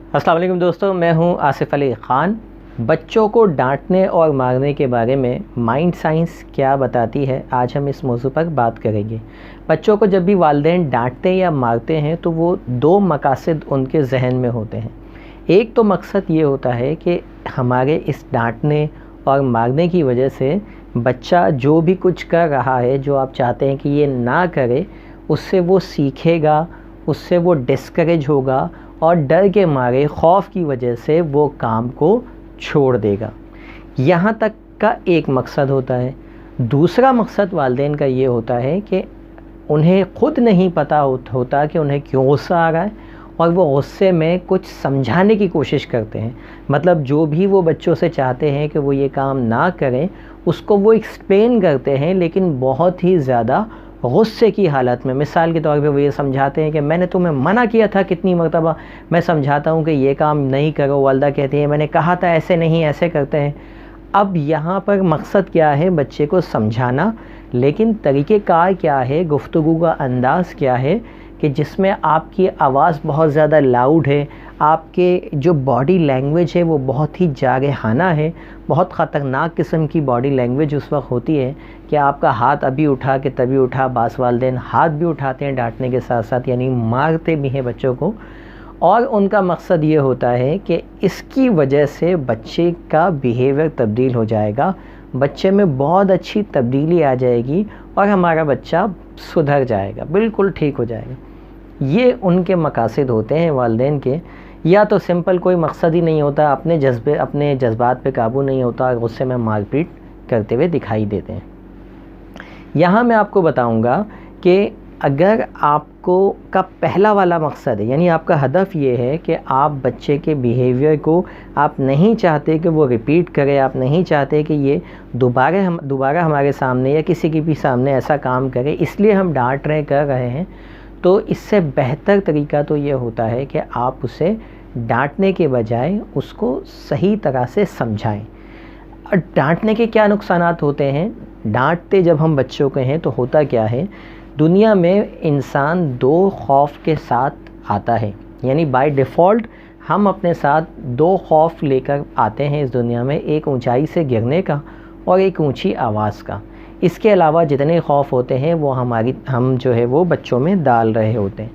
अस्सलाम वालेकुम दोस्तों, मैं हूं आसिफ अली ख़ान। बच्चों को डांटने और मारने के बारे में माइंड साइंस क्या बताती है, आज हम इस मौजू पर बात करेंगे। बच्चों को जब भी वालिदैन डांटते या मारते हैं तो वो दो मकासद उनके जहन में होते हैं। एक तो मकसद ये होता है कि हमारे इस डांटने और मारने की वजह से बच्चा जो भी कुछ कर रहा है, जो आप चाहते हैं कि ये ना करे, उससे वो सीखेगा, उससे वो डिस्करेज होगा और डर के मारे खौफ की वजह से वो काम को छोड़ देगा। यहाँ तक का एक मकसद होता है। दूसरा मकसद वालिदैन का ये होता है कि उन्हें ख़ुद नहीं पता होता कि उन्हें क्यों गुस्सा आ रहा है और वो गुस्से में कुछ समझाने की कोशिश करते हैं। मतलब जो भी वो बच्चों से चाहते हैं कि वो ये काम ना करें, उसको वो एक्सप्लेन करते हैं, लेकिन बहुत ही ज़्यादा गुस्से की हालत में। मिसाल के तौर पे वो ये समझाते हैं कि मैंने तुम्हें मना किया था कितनी मरतबा, मैं समझाता हूँ कि ये काम नहीं करो, वालिदा कहती है मैंने कहा था ऐसे नहीं, ऐसे करते हैं। अब यहाँ पर मकसद क्या है, बच्चे को समझाना, लेकिन तरीक़ेकार क्या है, गुफ्तगू का अंदाज़ क्या है कि जिसमें आपकी आवाज़ बहुत ज़्यादा लाउड है, आपके जो बॉडी लैंग्वेज है वो बहुत ही जारहाना है। बहुत ख़तरनाक किस्म की बॉडी लैंग्वेज उस वक्त होती है कि आपका हाथ अभी उठा के तभी उठा। बास वालिदैन हाथ भी उठाते हैं डांटने के साथ साथ, यानी मारते भी हैं बच्चों को। और उनका मकसद ये होता है कि इसकी वजह से बच्चे का बिहेवियर तब्दील हो जाएगा, बच्चे में बहुत अच्छी तब्दीली आ जाएगी और हमारा बच्चा सुधर जाएगा, बिल्कुल ठीक हो जाएगा। ये उनके मकासद होते हैं वालिदैन के। या तो सिंपल कोई मकसद ही नहीं होता, अपने जज्बात पे काबू नहीं होता, गुस्से में मारपीट करते हुए दिखाई देते हैं। यहाँ मैं आपको बताऊँगा कि अगर आपको का पहला वाला मकसद है, यानी आपका हदफ ये है कि आप बच्चे के बिहेवियर को आप नहीं चाहते कि वो रिपीट करे, आप नहीं चाहते कि ये दोबारा हमारे सामने या किसी के भी सामने ऐसा काम करे, इसलिए हम डांट कर रहे हैं, तो इससे बेहतर तरीका तो ये होता है कि आप उसे डांटने के बजाय उसको सही तरह से समझाएं। और डांटने के क्या नुकसानात होते हैं, डांटते जब हम बच्चों के हैं तो होता क्या है, दुनिया में इंसान दो खौफ के साथ आता है। यानी बाय डिफ़ॉल्ट हम अपने साथ दो खौफ लेकर आते हैं इस दुनिया में, एक ऊंचाई से गिरने का और एक ऊंची आवाज़ का। इसके अलावा जितने खौफ होते हैं वो हम जो है वो बच्चों में डाल रहे होते हैं।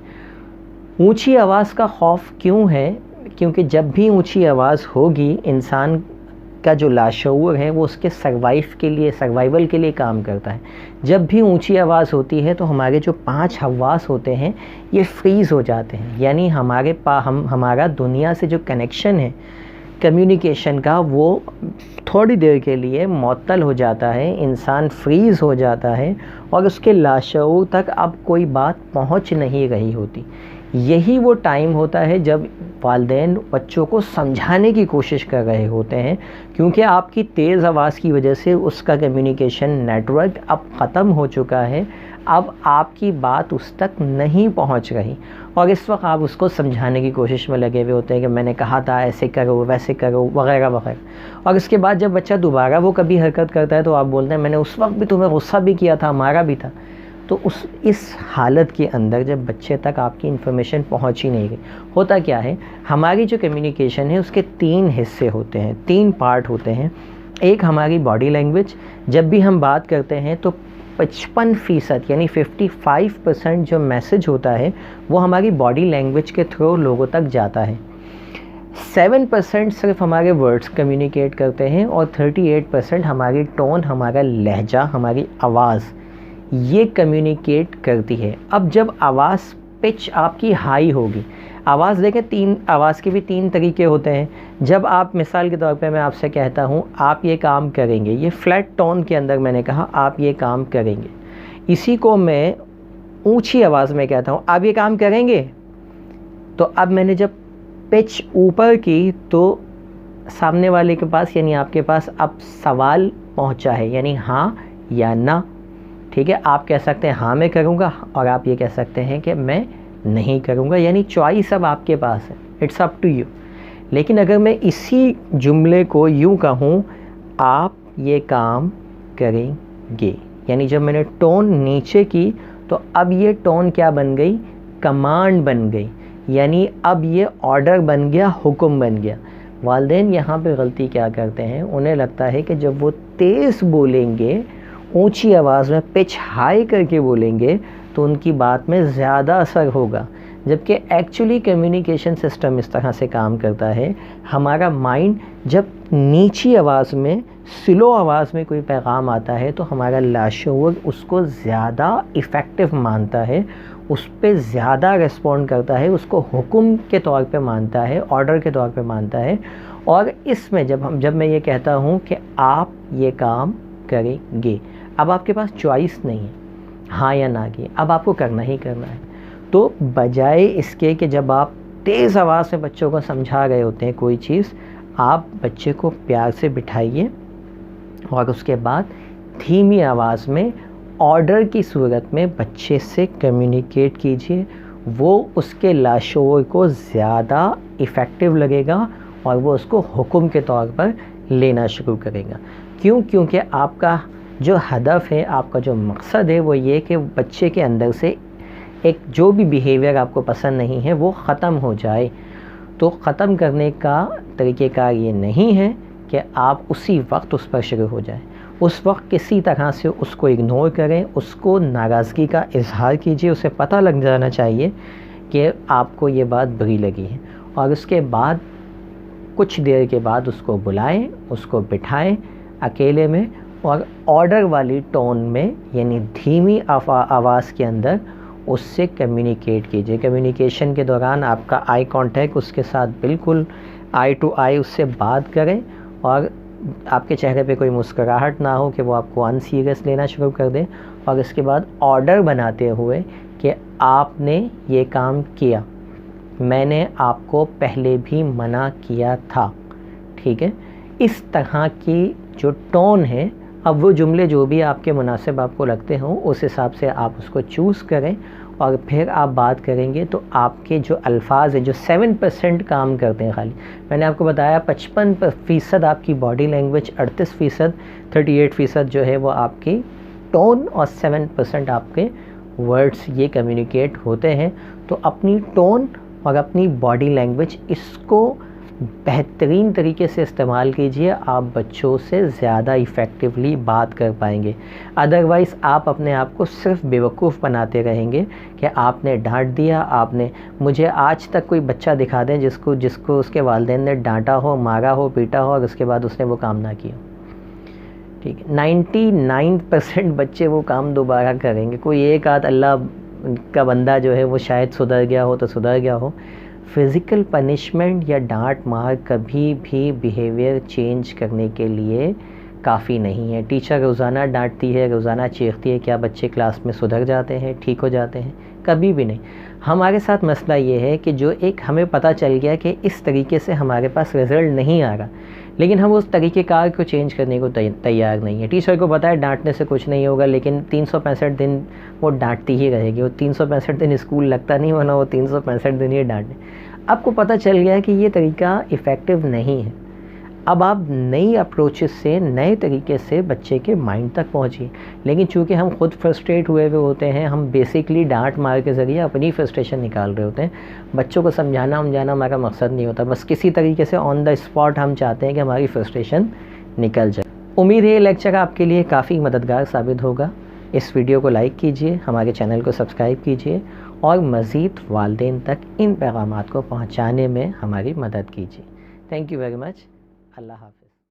ऊंची आवाज़ का खौफ क्यों है? क्योंकि जब भी ऊंची आवाज़ होगी, इंसान का जो लाशऊर है वो उसके सर्वाइवल के लिए काम करता है। जब भी ऊंची आवाज़ होती है तो हमारे जो 5 हवास होते हैं ये फ्रीज़ हो जाते हैं। यानी हमारा दुनिया से जो कनेक्शन है कम्युनिकेशन का, वो थोड़ी देर के लिए मुअत्तल हो जाता है, इंसान फ्रीज़ हो जाता है और उसके लाशऊर तक अब कोई बात पहुंच नहीं रही होती। यही वो टाइम होता है जब वालिदैन बच्चों को समझाने की कोशिश कर रहे होते हैं, क्योंकि आपकी तेज़ आवाज़ की वजह से उसका कम्युनिकेशन नेटवर्क अब ख़त्म हो चुका है, अब आपकी बात उस तक नहीं पहुंच रही और इस वक्त आप उसको समझाने की कोशिश में लगे हुए होते हैं कि मैंने कहा था ऐसे करो, वैसे करो, वगैरह वगैरह। और इसके बाद जब बच्चा दोबारा वो कभी हरकत करता है तो आप बोलते हैं मैंने उस वक्त भी तुम्हें गुस्सा भी किया था, मारा भी था। तो इस हालत के अंदर जब बच्चे तक आपकी इन्फॉर्मेशन पहुंच ही नहीं गई, होता क्या है, हमारी जो कम्युनिकेशन है उसके 3 हिस्से होते हैं, 3 पार्ट होते हैं। एक हमारी बॉडी लैंग्वेज, जब भी हम बात करते हैं तो 55% यानी 55% जो मैसेज होता है वो हमारी बॉडी लैंग्वेज के थ्रू लोगों तक जाता है। 7% सिर्फ हमारे वर्ड्स कम्युनिकेट करते हैं और 38% हमारी टोन, हमारा लहजा, हमारी आवाज़ ये कम्युनिकेट करती है। अब जब आवाज़ पिच आपकी हाई होगी, आवाज़ देखें, आवाज़ के भी 3 तरीके होते हैं। जब आप, मिसाल के तौर पे मैं आपसे कहता हूँ आप ये काम करेंगे, ये फ्लैट टोन के अंदर मैंने कहा आप ये काम करेंगे, इसी को मैं ऊंची आवाज़ में कहता हूँ आप ये काम करेंगे। तो अब मैंने जब पिच ऊपर की तो सामने वाले के पास यानी आपके पास अब सवाल पहुँचा है, यानी हाँ या ना। ठीक है, आप कह सकते हैं हाँ मैं करूँगा और आप ये कह सकते हैं कि मैं नहीं करूँगा, यानी चॉइस अब आपके पास है, इट्स अप टू यू। लेकिन अगर मैं इसी जुमले को यूँ कहूँ आप ये काम करेंगे, यानी जब मैंने टोन नीचे की तो अब ये टोन क्या बन गई, कमांड बन गई। یعنی اب یہ آرڈر بن گیا، حکم بن گیا۔ والدین یہاں پہ غلطی کیا کرتے ہیں، انہیں لگتا ہے کہ جب وہ تیز بولیں گے، اونچی آواز میں پچ ہائی کر کے بولیں گے تو ان کی بات میں زیادہ اثر ہوگا، جبکہ ایکچولی کمیونیکیشن سسٹم اس طرح سے کام کرتا ہے۔ ہمارا مائنڈ جب نیچی آواز میں، سلو آواز میں کوئی پیغام آتا ہے تو ہمارا لاشعور اس کو زیادہ ایفیکٹو مانتا ہے، اس پہ زیادہ ریسپونڈ کرتا ہے، اس کو حکم کے طور پہ مانتا ہے، آرڈر کے طور پہ مانتا ہے۔ اور اس میں جب میں یہ کہتا ہوں کہ آپ یہ کام کریں گے، اب آپ کے پاس چوائس نہیں ہے ہاں یا نہ کی، اب آپ کو کرنا ہی کرنا ہے۔ تو بجائے اس کے کہ جب آپ تیز آواز میں بچوں کو سمجھا رہے ہوتے ہیں کوئی چیز، آپ بچے کو پیار سے بٹھائیے اور اس کے بعد دھیمی آواز میں آرڈر کی صورت میں بچے سے کمیونیکیٹ کیجیے، وہ اس کے لاشعور کو زیادہ ایفیکٹو لگے گا اور وہ اس کو حکم کے طور پر لینا شروع کرے گا۔ کیونکہ آپ کا جو ہدف ہے، آپ کا جو مقصد ہے وہ یہ کہ بچے کے اندر سے ایک جو بھی بیہیویئر آپ کو پسند نہیں ہے وہ ختم ہو جائے۔ تو ختم کرنے کا طریقہ کار یہ نہیں ہے کہ آپ اسی وقت اس پر شروع ہو جائیں، اس وقت کسی طرح سے اس کو اگنور کریں، اس کو ناراضگی کا اظہار کیجیے، اسے پتہ لگ جانا چاہیے کہ آپ کو یہ بات بری لگی ہے، اور اس کے بعد کچھ دیر کے بعد اس کو بلائیں، اس کو بٹھائیں اکیلے میں، اور آرڈر والی ٹون میں یعنی دھیمی آواز کے اندر اس سے کمیونیکیٹ کیجیے۔ کمیونیکیشن کے دوران آپ کا آئی کانٹیکٹ اس کے ساتھ بالکل آئی ٹو آئی اس سے بات کریں، اور آپ کے چہرے پہ کوئی مسکراہٹ نہ ہو کہ وہ آپ کو ان سیریس لینا شروع کر دیں، اور اس کے بعد آرڈر بناتے ہوئے کہ آپ نے یہ کام کیا، میں نے آپ کو پہلے بھی منع کیا تھا، ٹھیک ہے۔ اس طرح کی جو ٹون ہے، اب وہ جملے جو بھی آپ کے مناسب آپ کو لگتے ہوں اس حساب سے آپ اس کو چوز کریں، اور پھر آپ بات کریں گے تو آپ کے جو الفاظ ہیں جو 7% کام کرتے ہیں، خالی میں نے آپ کو بتایا 55% آپ کی باڈی لینگویج، 38% جو ہے وہ آپ کی ٹون، اور 7% آپ کے ورڈز یہ کمیونیکیٹ ہوتے ہیں۔ تو اپنی ٹون اور اپنی باڈی لینگویج اس کو بہترین طریقے سے استعمال کیجئے، آپ بچوں سے زیادہ ایفیکٹولی بات کر پائیں گے۔ ادروائز آپ اپنے آپ کو صرف بیوقوف بناتے رہیں گے کہ آپ نے ڈانٹ دیا، آپ نے، مجھے آج تک کوئی بچہ دکھا دیں جس کو اس کے والدین نے ڈانٹا ہو، مارا ہو، پیٹا ہو، اور اس کے بعد اس نے وہ کام نہ کیا، ٹھیک ہے۔ 99% بچے وہ کام دوبارہ کریں گے، کوئی ایک آدھ اللہ کا بندہ جو ہے وہ شاید سدھر گیا ہو تو سدھر گیا ہو۔ فزیکل پنشمنٹ یا ڈانٹ مار کبھی بھی بیہیویئر چینج کرنے کے لیے کافی نہیں ہے۔ ٹیچر روزانہ ڈانٹتی ہے، روزانہ چیختی ہے، کیا بچے کلاس میں سدھر جاتے ہیں، ٹھیک ہو جاتے ہیں؟ کبھی بھی نہیں۔ ہمارے ساتھ مسئلہ یہ ہے کہ جو ایک ہمیں پتہ چل گیا کہ اس طریقے سے ہمارے پاس رزلٹ نہیں آ رہا، لیکن ہم اس طریقہ کار کو چینج کرنے کو تیار نہیں ہے۔ ٹیچر کو پتہ ہے ڈانٹنے سے کچھ نہیں ہوگا، لیکن 365 دن وہ ڈانٹتی ہی رہے گی، وہ 365 دن اسکول لگتا نہیں، ورنہ وہ 365 دن ہی ڈانٹے۔ آپ کو پتہ چل گیا کہ یہ طریقہ ایفیکٹو نہیں ہے، اب آپ نئی اپروچز سے، نئے طریقے سے بچے کے مائنڈ تک پہنچیے۔ لیکن چونکہ ہم خود فرسٹریٹ ہوئے ہوتے ہیں، ہم بیسکلی ڈانٹ مار کے ذریعے اپنی فرسٹریشن نکال رہے ہوتے ہیں۔ بچوں کو سمجھانا ہمارا مقصد نہیں ہوتا، بس کسی طریقے سے آن دا اسپاٹ ہم چاہتے ہیں کہ ہماری فرسٹریشن نکل جائے۔ امید ہے یہ لیکچر آپ کے لیے کافی مددگار ثابت ہوگا۔ اس ویڈیو کو لائک کیجئے، ہمارے چینل کو سبسکرائب کیجئے، اور مزید والدین تک ان پیغامات کو پہنچانے میں ہماری مدد کیجیے۔ Thank you very much. اللہ حافظ۔